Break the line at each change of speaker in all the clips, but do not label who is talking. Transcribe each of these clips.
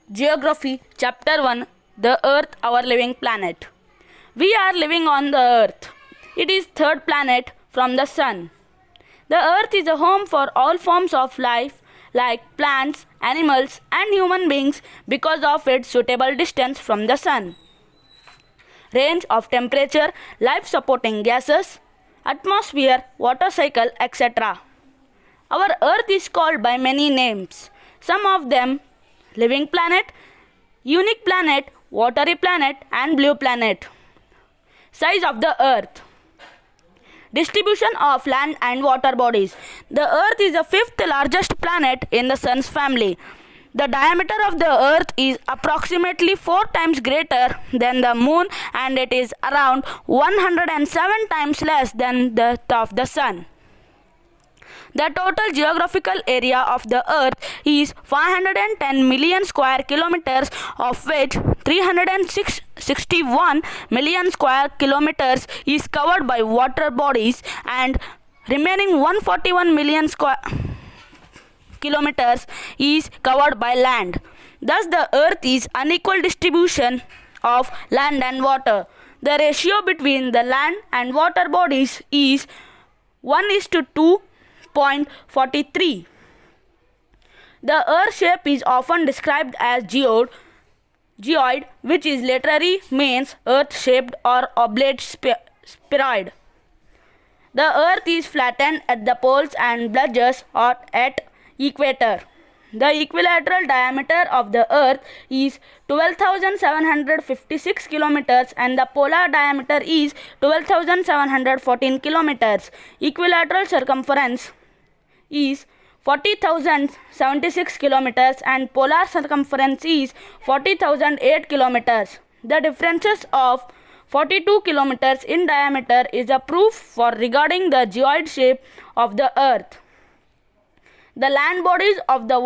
Geography, Chapter 1, The Earth, Our Living Planet. We are living on the Earth. It is third planet from the Sun. The Earth is a home for all forms of life like plants, animals and human beings because of its suitable distance from the Sun. Range of temperature, life-supporting gases, atmosphere, water cycle, etc. Our Earth is called by many names. Some of them living planet, unique planet, watery planet and blue planet. Size of the Earth. Distribution of land and water bodies. The Earth is the fifth largest planet in the Sun's family. The diameter of the Earth is approximately 4 times greater than the Moon and it is around 107 times less than that of the Sun. The total geographical area of the Earth is 510 million square kilometers, of which 361 million square kilometers is covered by water bodies and remaining 141 million square kilometers is covered by land. Thus the Earth is unequal distribution of land and water. The ratio between the land and water bodies is 1:2.43. The Earth shape is often described as geoid, which is literally means earth-shaped or oblate spheroid. The Earth is flattened at the poles and bulges at equator. The equilateral diameter of the Earth is 12,756 kilometers and the polar diameter is 12,714 kilometers. Equilateral circumference is 40,076 kilometers and polar circumference is 40,008 kilometers. The differences of 42 kilometers in diameter is a proof for regarding the geoid shape of the Earth. The land bodies of the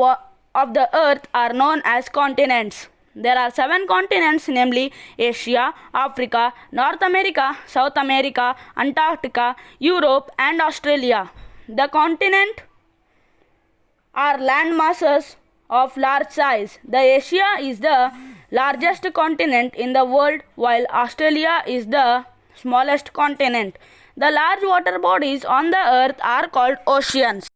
Earth are known as continents. There are 7 continents, namely Asia, Africa, North America, South America, Antarctica, Europe and Australia. The continents are land masses of large size. The Asia is the largest continent in the world while Australia is the smallest continent. The large water bodies on the Earth are called oceans.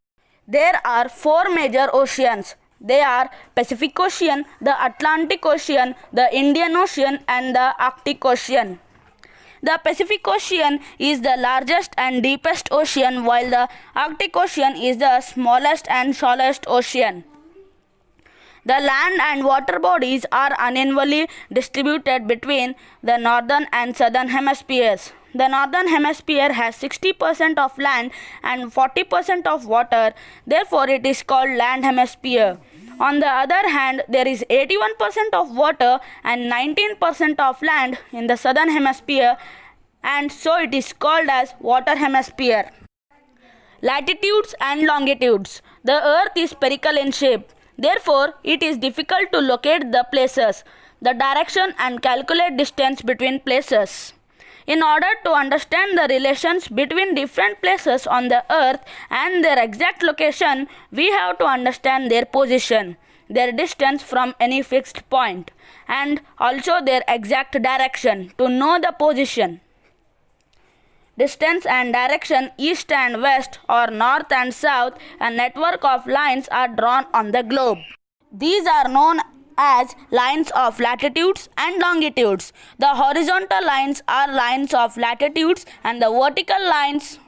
There are 4 major oceans. They are Pacific Ocean, the Atlantic Ocean, the Indian Ocean and the Arctic Ocean. The Pacific Ocean is the largest and deepest ocean while the Arctic Ocean is the smallest and shallowest ocean. The land and water bodies are unevenly distributed between the northern and southern hemispheres. The northern hemisphere has 60% of land and 40% of water, therefore it is called land hemisphere. On the other hand, there is 81% of water and 19% of land in the southern hemisphere and so it is called as water hemisphere. Latitudes and longitudes. The Earth is spherical in shape. Therefore, it is difficult to locate the places, the direction and calculate distance between places. In order to understand the relations between different places on the Earth and their exact location, we have to understand their position, their distance from any fixed point, and also their exact direction to know the position. Distance and direction, east and west or north and south, a network of lines are drawn on the globe. These are known as lines of latitudes and longitudes. The horizontal lines are lines of latitudes and the vertical lines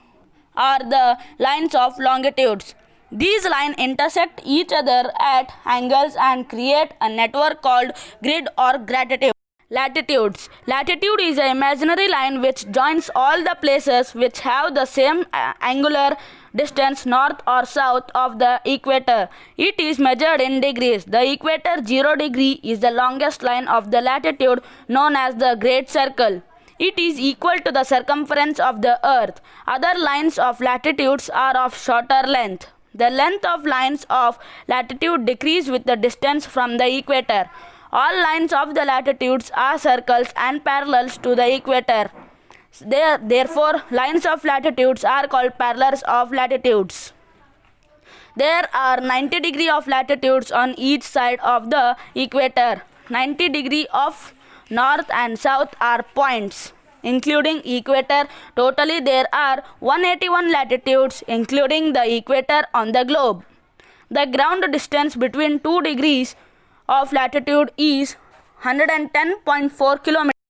are the lines of longitudes. These lines intersect each other at angles and create a network called grid or gratitude. Latitudes. Latitude is an imaginary line which joins all the places which have the same angular distance north or south of the equator. It is measured in degrees. The equator 0 degree is the longest line of the latitude known as the Great Circle. It is equal to the circumference of the Earth. Other lines of latitudes are of shorter length. The length of lines of latitude decrease with the distance from the equator. All lines of the latitudes are circles and parallels to the equator. Therefore, lines of latitudes are called parallels of latitudes. There are 90 degree of latitudes on each side of the equator. 90 degree of north and south are points, including equator. Totally there are 181 latitudes, including the equator on the globe. The ground distance between 2 degrees of latitude is 110.4 kilometers.